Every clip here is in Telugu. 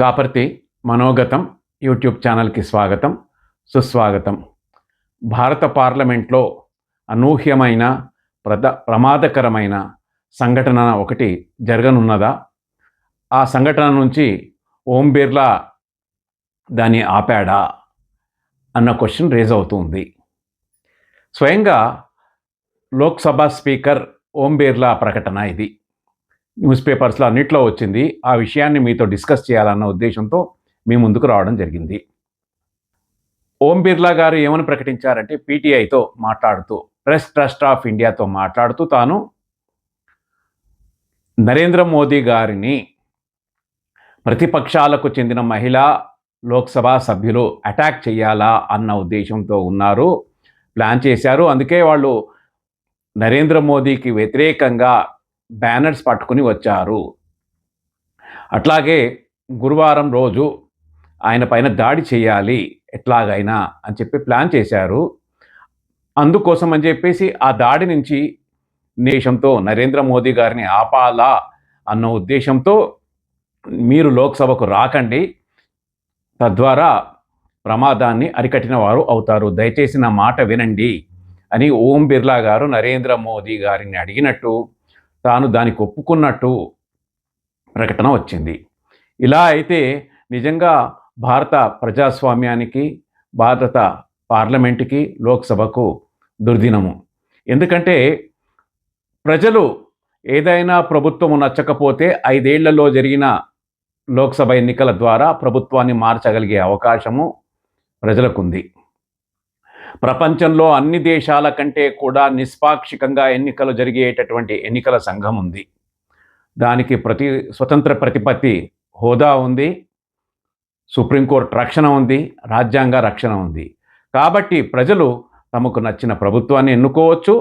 కాపర్తి మనోగతం యూట్యూబ్ ఛానల్కి స్వాగతం సుస్వాగతం. భారత పార్లమెంట్లో అనూహ్యమైన ప్రమాదకరమైన సంఘటన ఒకటి జరగనున్నదా? ఆ సంఘటన నుంచి ఓం బిర్లా దాన్ని ఆపాడా అన్న క్వశ్చన్ రేజ్ అవుతుంది. స్వయంగా లోక్సభ స్పీకర్ ఓం బిర్లా ప్రకటన ఇది. న్యూస్ పేపర్స్లో అన్నిట్లో వచ్చింది. ఆ విషయాన్ని మీతో డిస్కస్ చేయాలన్న ఉద్దేశంతో మీ ముందుకు రావడం జరిగింది. ఓం బిర్లా గారు ఏమని ప్రకటించారంటే, పీటీఐతో మాట్లాడుతూ, ప్రెస్ ట్రస్ట్ ఆఫ్ ఇండియాతో మాట్లాడుతూ, తాను నరేంద్ర మోదీ గారిని ప్రతిపక్షాలకు చెందిన మహిళా లోక్సభ సభ్యులు అటాక్ చేయాలా అన్న ఉద్దేశంతో ఉన్నారు, ప్లాన్ చేశారు. అందుకే వాళ్ళు నరేంద్ర మోదీకి వ్యతిరేకంగా బ్యానర్స్ పట్టుకుని వచ్చారు. అట్లాగే గురువారం రోజు ఆయన పైన దాడి చేయాలి ఎట్లాగైనా అని చెప్పి ప్లాన్ చేశారు. అందుకోసం అని చెప్పేసి ఆ దాడి నుంచి దేశంతో నరేంద్ర మోదీ గారిని ఆపాలా అన్న ఉద్దేశంతో మీరు లోక్సభకు రాకండి, తద్వారా ప్రమాదాన్ని అరికట్టిన వారు అవుతారు, దయచేసి నా మాట వినండి అని ఓం బిర్లా గారు నరేంద్ర మోదీ గారిని అడిగినట్టు, తాను దానికి ఒప్పుకున్నట్టు ప్రకటన వచ్చింది. ఇలా అయితే నిజంగా భారత ప్రజాస్వామ్యానికి, భారత పార్లమెంటుకి, లోక్సభకు దుర్దినము. ఎందుకంటే ప్రజలు ఏదైనా ప్రభుత్వము నచ్చకపోతే 5 ఏళ్లలో జరిగిన లోక్సభ ఎన్నికల ద్వారా ప్రభుత్వాన్ని మార్చగలిగే అవకాశము ప్రజలకుంది. ప్రపంచంలో అన్ని దేశాల కంటే కూడా నిష్పాక్షికంగా ఎన్నికలు జరిగేటటువంటి ఎన్నికల సంఘం ఉంది. దానికి స్వతంత్ర ప్రతిపత్తి హోదా ఉంది, సుప్రీంకోర్టు రక్షణ ఉంది, రాజ్యాంగ రక్షణ ఉంది. కాబట్టి ప్రజలు తమకు నచ్చిన ప్రభుత్వాన్ని ఎన్నుకోవచ్చు,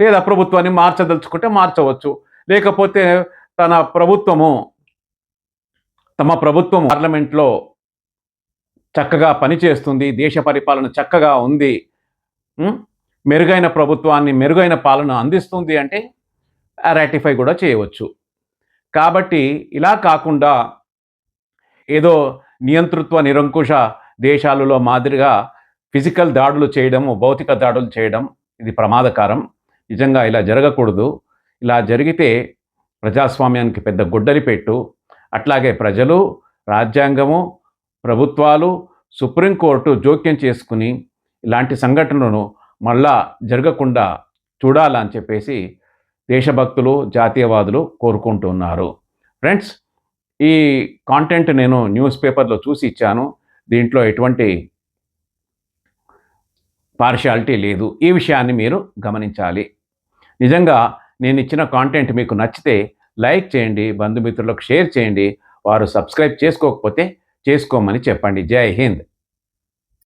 లేదా ప్రభుత్వాన్ని మార్చదలుచుకుంటే మార్చవచ్చు. లేకపోతే తమ ప్రభుత్వం పార్లమెంట్లో చక్కగా పనిచేస్తుంది, దేశ పరిపాలన చక్కగా ఉంది, మెరుగైన ప్రభుత్వాన్ని, మెరుగైన పాలన అందిస్తుంది అంటే రాటిఫై కూడా చేయవచ్చు. కాబట్టి ఇలా కాకుండా ఏదో నియంతృత్వ నిరంకుశ దేశాలలో మాదిరిగా ఫిజికల్ దాడులు చేయడము, భౌతిక దాడులు చేయడం ఇది ప్రమాదకరం. నిజంగా ఇలా జరగకూడదు. ఇలా జరిగితే ప్రజాస్వామ్యానికి పెద్ద గుడ్డలి పెట్టు. అట్లాగే ప్రజలు, రాజ్యాంగము, ప్రభుత్వాలు, సుప్రీంకోర్టు జోక్యం చేసుకుని ఇలాంటి సంఘటనలను మళ్ళా జరగకుండా చూడాలని చెప్పేసి దేశభక్తులు, జాతీయవాదులు కోరుకుంటున్నారు. ఫ్రెండ్స్, ఈ కాంటెంట్ నేను న్యూస్ పేపర్లో చూసి ఇచ్చాను. దీంట్లో ఎటువంటి పార్షియాలిటీ లేదు. ఈ విషయాన్ని మీరు గమనించాలి. నిజంగా నేను ఇచ్చిన కాంటెంట్ మీకు నచ్చితే లైక్ చేయండి, బంధుమిత్రులకు షేర్ చేయండి. వారు సబ్స్క్రైబ్ చేసుకోకపోతే చేసుకోమని చెప్పండి. జై హింద్.